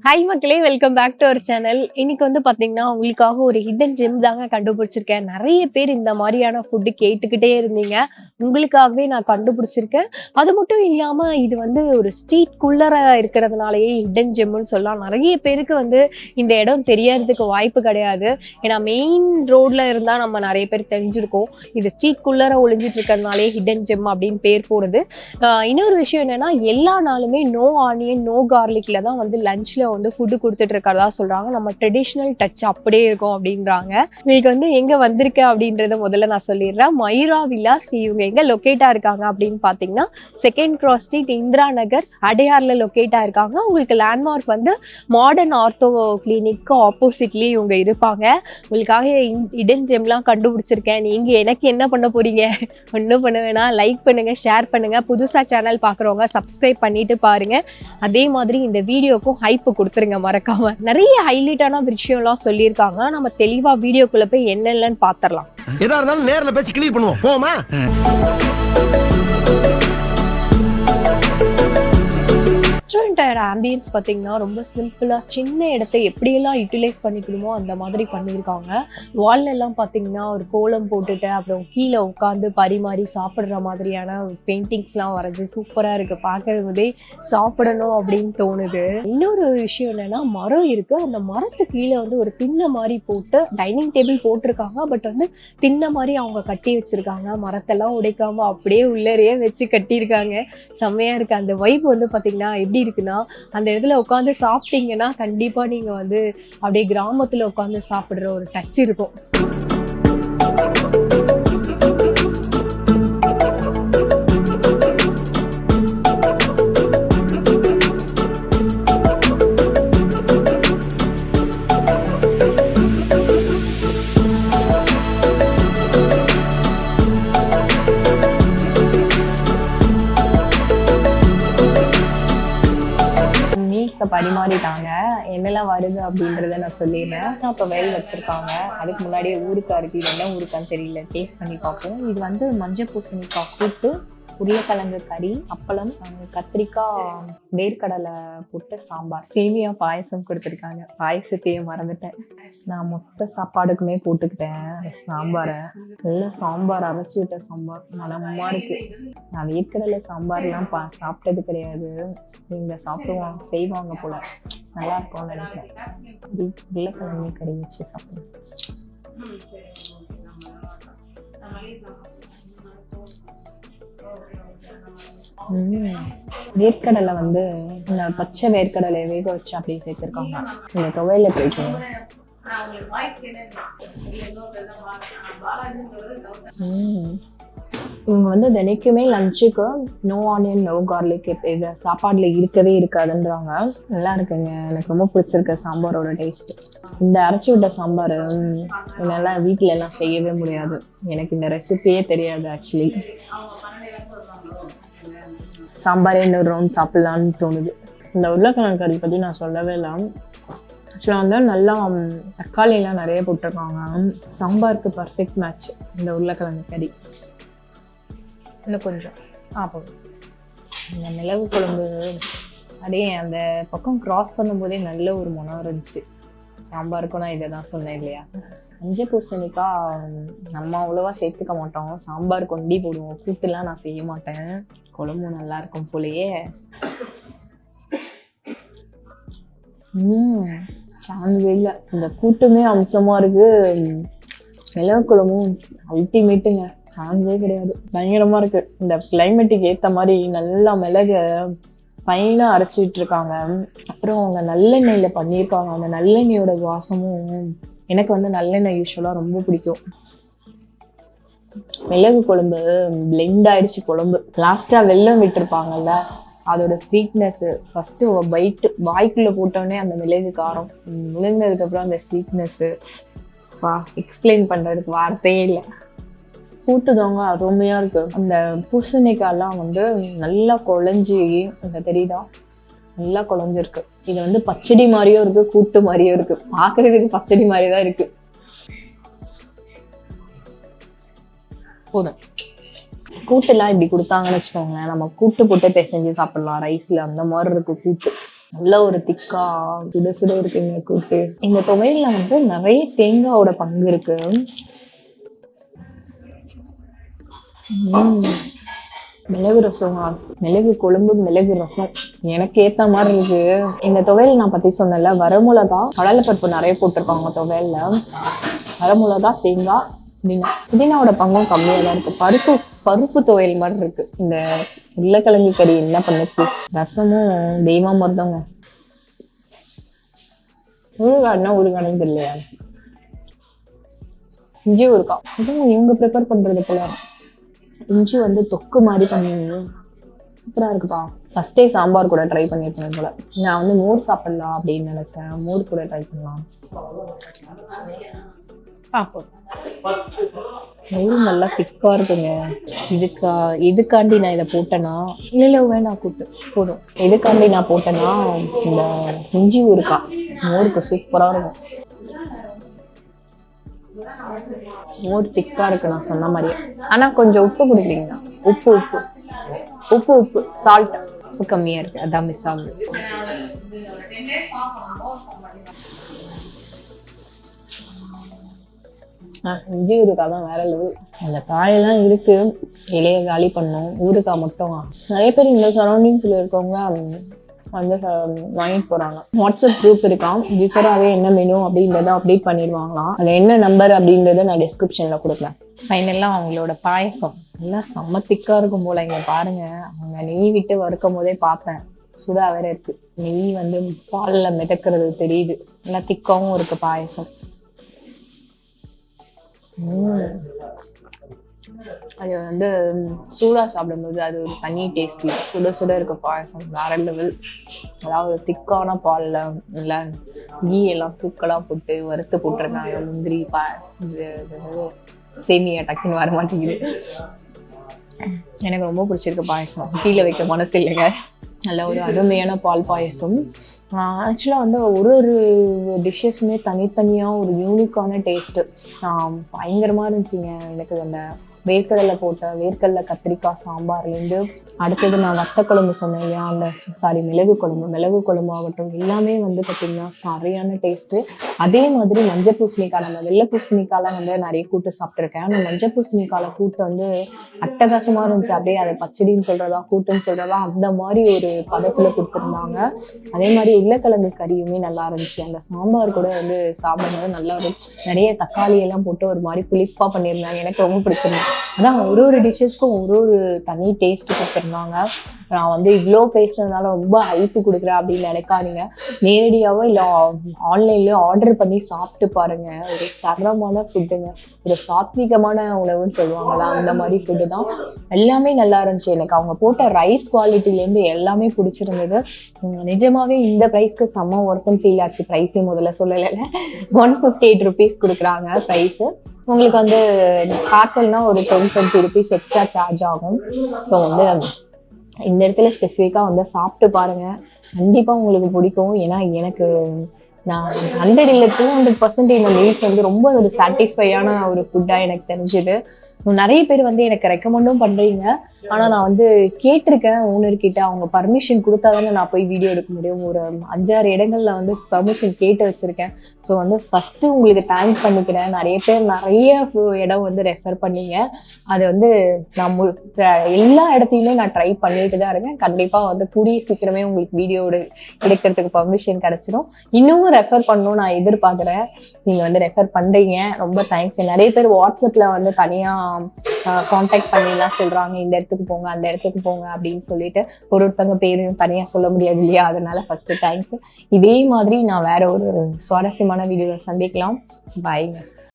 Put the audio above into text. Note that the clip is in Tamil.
ஹாய் மக்களே, welcome back to our channel. இன்னைக்கு வந்து பார்த்தீங்கன்னா, உங்களுக்காக ஒரு ஹிடன் ஜெம் தாங்க கண்டுபிடிச்சிருக்கேன். நெறைய பேர் இந்த மாரியான ஃபுட் கேட்டுக்கிட்டே இருந்தீங்க. உங்களுக்காகவே நான் கண்டுபிடிச்சிருக்கேன். அது மட்டும் இல்லாம இது வந்து ஒரு ஸ்ட்ரீட்குள்ளர இருக்கிறதுனாலயே ஹிடன் ஜெம்முன்னு சொல்லலாம். நெறைய பேருக்கு வந்து இந்த இடம் தெரியறதுக்கு வாய்ப்பு கிடையாது. ஏன்னா மெயின் ரோட்ல இருந்தா நம்ம நெறைய பேர் தெரிஞ்சிருக்கோம். இது ஸ்ட்ரீட்குள்ளர ஒளிஞ்சிட்டு இருக்கிறதுனாலே ஹிடன் ஜெம் அப்படின்னு பேர் போடுது. இன்னொரு விஷயம் என்னன்னா, எல்லா நாளுமே நோ ஆனியன், நோ கார்லிக்ல தான் வந்து லஞ்ச்ல வந்து ஃபுட்டு கொடுத்துட்டு இருக்கிறதா சொல்றாங்க. நம்ம ட்ரெடிஷ்னல் டச் அப்படியே இருக்கும் அப்படின்றாங்க. இன்னைக்கு வந்து எங்க வந்திருக்கேன் அப்படின்றத முதல்ல நான் சொல்லிடுறேன். மயூரா விலாஸ் இவங்க எங்க லொக்கேட்டா இருக்காங்க அப்படின்னு பாத்தீங்கன்னா, செகண்ட் கிராஸ் ஸ்ட்ரீட், இந்திரா நகர், அடையார்ல லொக்கேட்டா இருக்காங்க. உங்களுக்கு லேண்ட்மார்க் வந்து மாடர்ன் ஆர்த்தோ கிளினிக்கு ஆப்போசிட்லயே இவங்க இருப்பாங்க. உங்களுக்காக ஹிடன் ஜெம்லாம் கண்டுபிடிச்சிருக்கேன். நீங்க எனக்கு என்ன பண்ண போறீங்க? ஒன்றும் பண்ண வேணாம். லைக் பண்ணுங்க, ஷேர் பண்ணுங்க. புதுசா சேனல் பாக்குறவங்க சப்ஸ்கிரைப் பண்ணிட்டு பாருங்க. அதே மாதிரி இந்த வீடியோக்கும் ஹைப் கொடுத்துருங்க மறக்காம. நிறைய ஹைலைட்டான விஷயம்லாம் சொல்லியிருக்காங்க. நம்ம தெளிவா வீடியோக்குள்ள போய் என்னென்னு பாத்திரலாம். எதா இருந்தாலும் நேர்ல பேசி கிளியர் பண்ணுவோம். போமா ரெஸ்டாரண்ட் ஆம்பியன்ஸ் பார்த்தீங்கன்னா ரொம்ப சிம்பிளாக சின்ன இடத்த எப்படியெல்லாம் யூட்டிலைஸ் பண்ணிக்கணுமோ அந்த மாதிரி பண்ணியிருக்காங்க. வால்லெல்லாம் பார்த்தீங்கன்னா ஒரு கோலம் போட்டுட்டு அப்புறம் கீழே உட்காந்து பரிமாறி சாப்பிட்ற மாதிரியான பெயிண்டிங்ஸ்லாம் வரைஞ்சி சூப்பராக இருக்குது. பார்க்கறது போதே சாப்பிடணும் அப்படின்னு தோணுது. இன்னொரு விஷயம் என்னென்னா, மரம் இருக்குது. அந்த மரத்துக்கு கீழே வந்து ஒரு திண்ணை மாதிரி போட்டு டைனிங் டேபிள் போட்டிருக்காங்க. பட் வந்து திண்ணை மாதிரி அவங்க கட்டி வச்சுருக்காங்க. மரத்தெல்லாம் உடைக்காமல் அப்படியே உள்ளறையே வச்சு கட்டியிருக்காங்க. செம்மையாக இருக்குது. அந்த வைப் வந்து பார்த்திங்கன்னா எப்படி இருக்குன்னா, அந்த இடத்துல உட்காந்து சாப்பிட்டீங்கன்னா கண்டிப்பா நீங்க வந்து அப்படியே கிராமத்துல உட்காந்து சாப்பிடுற ஒரு டச் இருக்கும். பரிமாறிட்டாங்க. என்னெல்லாம் வருது அப்படின்றத நான் சொல்லிடுறேன். அப்போ வெயில் வச்சிருக்காங்க. அதுக்கு முன்னாடியே ஊருக்கா இருக்கு. இது என்ன ஊருக்கான்னு தெரியல, டேஸ்ட் பண்ணி பார்ப்போம். இது வந்து மஞ்சள் பூசணிக்காய் கூட்டு, உருளைக்கிழங்கு கறி, அப்பளம், கத்திரிக்காய், வேர்க்கடலை போட்டு சாம்பார், சேமியா பாயசம் கொடுத்துருக்காங்க. பாயசத்தையே மறந்துட்டேன். நான் மொத்த சாப்பாடுக்குமே போட்டுக்கிட்டேன் சாம்பாரை. நல்லா சாம்பார் அரைச்சி விட்ட சாம்பார் மனமா இருக்கு. நான் வேர்க்கடலை சாம்பார்லாம் சாப்பிட்டது கிடையாது. இங்க சாப்பிடுவாங்க, செய்வாங்க போல, நல்லா இருக்கும்னு நினைக்கிறேன். உருளைக்கிழங்கு கறி வச்சு சாப்பிடுவேன். வேர்க்கடலை வந்து இந்த பச்சை வேர்க்கடலை வேக வச்சு அப்படியே சேர்த்திருக்காங்க. இந்த துவையில போயிட்டு இவங்க வந்து தினைக்குமே லஞ்சுக்கு நோ ஆனியன், நோ கார்லிக் இது சாப்பாடுல இருக்கவே இருக்காதுன்றாங்க. நல்லா இருக்குங்க. எனக்கு ரொம்ப பிடிச்சிருக்கு சாம்பாரோட டேஸ்ட். இந்த அரைச்சி விட்ட சாம்பார் என்னால் வீட்டில எல்லாம் செய்யவே முடியாது. எனக்கு இந்த ரெசிபியே தெரியாது. ஆக்சுவலி சாம்பாரே இன்னொரு ரவுண்ட் சாப்பிட்லான்னு தோணுது. இந்த உருளைக்கிழங்கு கறி பற்றி நான் சொல்லவே இல்லை. ஆக்சுவலாக வந்து நல்லா தக்காளியெல்லாம் நிறைய போட்டிருக்காங்க. சாம்பாருக்கு பர்ஃபெக்ட் மேட்ச் இந்த உருளைக்கிழங்கு கறி. இன்னும் கொஞ்சம் போதும். இந்த மிளகு குழம்பு அப்படியே அந்த பக்கம் கிராஸ் பண்ணும்போதே நல்ல ஒரு மனம் இருந்துச்சு. சாம்பாருக்கும் நான் இதை தான் சொன்னேன் இல்லையா. மஞ்சள் பூசணிக்காய் நம்ம அவ்வளோவா சேர்த்துக்க மாட்டோம். சாம்பார் கொண்டி போடுவோம். கூட்டுலாம் நான் செய்ய மாட்டேன். குழம்பும் நல்லா இருக்கும் போலயே. சான்ஸே இல்லை. இந்த கூட்டுமே அம்சமா இருக்கு. மிளகு குழம்பும் அல்டிமேட்டுங்க. சான்ஸே கிடையாது. பயங்கரமா இருக்கு. இந்த கிளைமேட்டுக்கு ஏற்ற மாதிரி நல்லா மிளகு ஃபைனாக அரைச்சிட்டு இருக்காங்க. அப்புறம் அவங்க நல்லெண்ணெயில் பண்ணியிருக்காங்க. அந்த நல்லெண்ணெயோட வாசமும் எனக்கு வந்து நல்லெண்ணெய் யூஸ்வலாக ரொம்ப பிடிக்கும். மிளகு குழம்பு பிளெண்ட் ஆயிடுச்சு குழம்பு. லாஸ்ட்டாக வெல்லம் விட்டுருப்பாங்கல்ல, அதோட ஸ்வீட்னஸ்ஸு ஃபஸ்ட்டு பைட்டு வாய்க்குள்ளே போட்டோடனே அந்த மிளகு காரம் விழுந்ததுக்கப்புறம் அந்த ஸ்வீட்னஸ்ஸு எக்ஸ்பிளைன் பண்ணுறதுக்கு வார்த்தையே இல்லை. கூட்டுதவங்க அருமையாக இருக்குது. அந்த பூசணிக்காயெல்லாம் வந்து நல்லா குழஞ்சி, அந்த தெரியுதா, நல்லா குழஞ்சிருக்கு. இது வந்து பச்சடி மாதிரியும் இருக்குது, கூட்டு மாதிரியும் இருக்குது. பார்க்குறதுக்கு பச்சடி மாதிரி தான் இருக்குது. போதும். கூட்டுலாம் இப்படி கொடுத்தாங்கன்னு வச்சுக்கோங்களேன், நம்ம கூட்டு போட்டு பிசைஞ்சு சாப்பிடலாம் ரைஸில். அந்த மாதிரி இருக்குது கூட்டு. நல்ல ஒரு திக்கா சுட சுட இருக்குங்க கூட்டு. இந்த துவையல்ல வந்து நிறைய தேங்காயோட பங்கு இருக்கு. மிளகு ரசம், மிளகு குழம்பு, மிளகு ரசம் எனக்கு ஏத்த மாதிரி இருக்கு. இந்த துவையல் நான் பத்தி சொன்னல, வரமிளகா, கடலைப்பருப்பு நிறைய போட்டிருக்காங்க துவையல்ல. வரமிளகா, தேங்காய், புதினா. புதினாவோட பங்கும் கம்மியா தான் இருக்கு. பருப்பு பருப்பு துவையல் மாதிரி இருக்கு. இந்த உருளைக்கிழங்கு கறி என்ன பண்ணுச்சு, ரசமும் தெய்வா மருந்தவங்க. ஊறுகாய்னா ஊறுகாய்னு தெரியலையா, இஞ்சி ஊறுகாய் இதுவும் இவங்க ப்ரிப்பேர் பண்றது போல. இஞ்சி வந்து தொக்கு மாதிரி பண்ணி சூப்பரா இருக்குப்பா. ஃபர்ஸ்டே சாம்பார் கூட ட்ரை பண்ணிருக்கேன் போல. நான் வந்து மோர் சாப்பிடலாம் அப்படின்னு நினைச்சேன், மோர் கூட ட்ரை பண்ணலாம். மோர் நல்லா திக்கா இருக்குங்க. இதுக்காண்டி நான் இதை போட்டேன்னா, இல்லை வேணாம் கூட்டு போதும். எதுக்காண்டி நான் போட்டேன்னா, இந்த இஞ்சி ஊறுகாய் மோருக்கு சூப்பரா இருக்கும். மோர் திக்கா இருக்கு நான் சொன்ன மாதிரியே. ஆனா கொஞ்சம் உப்பு குடிக்கிறீங்களா? உப்பு உப்பு உப்பு உப்பு சால்ட் உப்பு கம்மியா இருக்கு, அதான் மிஸ் ஆகுது. இஞ்சி ஊறுகாய் தான் வேற லெவல். அந்த காயெல்லாம் இருக்கு, இலைய காலி பண்ணும். ஊறுகாய் மட்டும் நிறைய பேர் இந்த சரௌண்டிங்ஸ்ல இருக்கவங்க வந்து வாங்கிட்டு போறாங்க. வாட்ஸ்அப் குரூப் இருக்கான், டிஃபராகவே என்ன மெனு அப்படின்றத அப்டேட் பண்ணிடுவாங்களாம். அது என்ன நம்பர் அப்படின்றத நான் டிஸ்கிரிப்ஷன்ல கொடுக்குறேன். ஃபைனலாக அவங்களோட பாயசம் எல்லாம் செம்ம திக்கா இருக்கும் போல. இங்க பாருங்க, அவங்க நெய் விட்டு வறுக்கும் போதே பார்த்தேன், சுடா வேற இருக்கு. நெய் வந்து பால்ல மிதக்கிறது தெரியுது. நல்லா திக்காவும் இருக்கு பாயசம். அது வந்து சூடா சாப்பிடும்போது அது ஒரு தனி டேஸ்ட். சுட சுட இருக்க பாயசம் வேற லெவல். அதாவது திக்கான பால்ல இல்லை கீ எல்லாம் தூக்கலா போட்டு வறுத்து போட்டிருக்காங்க. முந்திரி சேமியா டக்குன்னு வர மாட்டேங்குது. எனக்கு ரொம்ப பிடிச்சிருக்கு பாயசம், கீழே வைக்க மனசு இல்லைங்க. நல்ல ஒரு அருமையான பால் பாயசம். ஆக்சுவலாக வந்து ஒரு ஒரு டிஷ்ஷஸுமே தனித்தனியாக ஒரு யூனிக்கான டேஸ்ட்டு. பயங்கரமாக இருந்துச்சுங்க. எனக்கு அந்த வேர்க்கடலை போட்ட வேர்க்கடலை கத்திரிக்காய் சாம்பார்லேருந்து அடுத்தது நான் வத்த குழம்பு சொன்னேன் இல்லையா, அந்த மிளகு குழம்பு ஆகட்டும், எல்லாமே வந்து பார்த்திங்கன்னா சரியான டேஸ்ட்டு. அதே மாதிரி மஞ்சள் பூசணிக்காய், நம்ம வெள்ளை பூசணிக்காய்லாம் வந்து நிறைய கூட்டு சாப்பிட்ருக்கேன். அந்த மஞ்சள் பூசணிக்காய் கூட்டு வந்து அட்டகாசமாக இருந்துச்சு. அப்படியே அதை பச்சடின்னு சொல்கிறதா கூட்டுன்னு சொல்கிறதா அந்த மாதிரி ஒரு பதத்தில் கொடுத்துருந்தாங்க. அதே மாதிரி உருளைக்கிழங்கு கறியுமே நல்லா இருந்துச்சு. அந்த சாம்பார் கூட வந்து சாப்பிடும்போது நல்லா நிறைய தக்காளி எல்லாம் போட்டு ஒரு மாதிரி புளிப்பாக பண்ணியிருந்தாங்க. எனக்கு ரொம்ப பிடிச்சிருந்தேன். அதான் ஒரு ஒரு டிஷ்ஷஸ்க்கும் ஒரு ஒரு தனி டேஸ்ட் கொடுத்துருந்தாங்க. நான் வந்து இவ்வளோ பேசுனதுனால ரொம்ப ஹைப்பு கொடுக்குறேன் அப்படின்னு நினைக்காதீங்க. நேரடியாகவோ இல்லை ஆன்லைன்லேயோ ஆர்டர் பண்ணி சாப்பிட்டு பாருங்க. ஒரு தரமான ஃபுட்டுங்க, ஒரு சாத்விகமான உணவுன்னு சொல்லுவாங்களா, அந்த மாதிரி ஃபுட்டு தான். எல்லாமே நல்லா இருந்துச்சு. எனக்கு அவங்க போட்ட ரைஸ் குவாலிட்டிலேருந்து எல்லாமே பிடிச்சிருந்தது. நிஜமாவே இந்த ப்ரைஸ்க்கு செம்ம ஒர்த்துன்னு ஃபீல் ஆச்சு. ப்ரைஸே முதல்ல சொல்லலை, 158 rupees கொடுக்குறாங்க ப்ரைஸு. உங்களுக்கு வந்து பார்சல்னா ஒரு 10-20 rupees எக்ஸ்ட்ரா சார்ஜ் ஆகும். ஸோ வந்து இந்த இடத்துல ஸ்பெசிஃபிக்காக வந்து சாப்பிட்டு பாருங்க, கண்டிப்பாக உங்களுக்கு பிடிக்கும். ஏன்னா எனக்கு நான் 100 இல்லை 200% இந்த மீல்ஸ் வந்து ரொம்ப ஒரு சாட்டிஸ்ஃபையான ஒரு ஃபுட்டாக எனக்கு தெரிஞ்சுது. நிறைய பேர் வந்து எனக்கு ரெக்கமெண்டும் பண்ணுறீங்க. ஆனால் நான் வந்து கேட்டிருக்கேன் ஓனர்கிட்ட, அவங்க பர்மிஷன் கொடுத்தா தானே நான் போய் வீடியோ எடுக்க முடியும். ஒரு 5-6 இடங்கள்ல வந்து பர்மிஷன் கேட்டு வச்சுருக்கேன். ஸோ வந்து ஃபஸ்ட்டு உங்களுக்கு தேங்க் பண்ணிக்கிறேன். நிறைய பேர் நிறைய இடம் வந்து ரெஃபர் பண்ணீங்க. அது வந்து நான் எல்லா இடத்தையுமே நான் ட்ரை பண்ணிட்டு தான் இருக்கேன். கண்டிப்பாக வந்து கூடிய சீக்கிரமே உங்களுக்கு வீடியோ எடுக்கிறதுக்கு பர்மிஷன் கிடச்சிடும். இன்னமும் ரெஃபர் பண்ணணும் நான் எதிர்பார்க்குறேன். நீங்கள் வந்து ரெஃபர் பண்ணுறீங்க, ரொம்ப தேங்க்ஸ். நிறைய பேர் வாட்ஸ்அப்பில் வந்து தனியாக கான்டாக்ட் பண்ணிலாம் சொல்கிறாங்க, இந்த இடத்துக்கு போங்க அந்த இடத்துக்கு போங்க அப்படின்னு சொல்லிட்டு. ஒருத்தவங்க பேரையும் தனியாக சொல்ல முடியாது இல்லையா, அதனால ஃபஸ்ட்டு தேங்க்ஸ். இதே மாதிரி நான் வேற ஒரு சுவாரஸ்யமான வீடியோவில் சந்திக்கலாம். பாய்ங்க.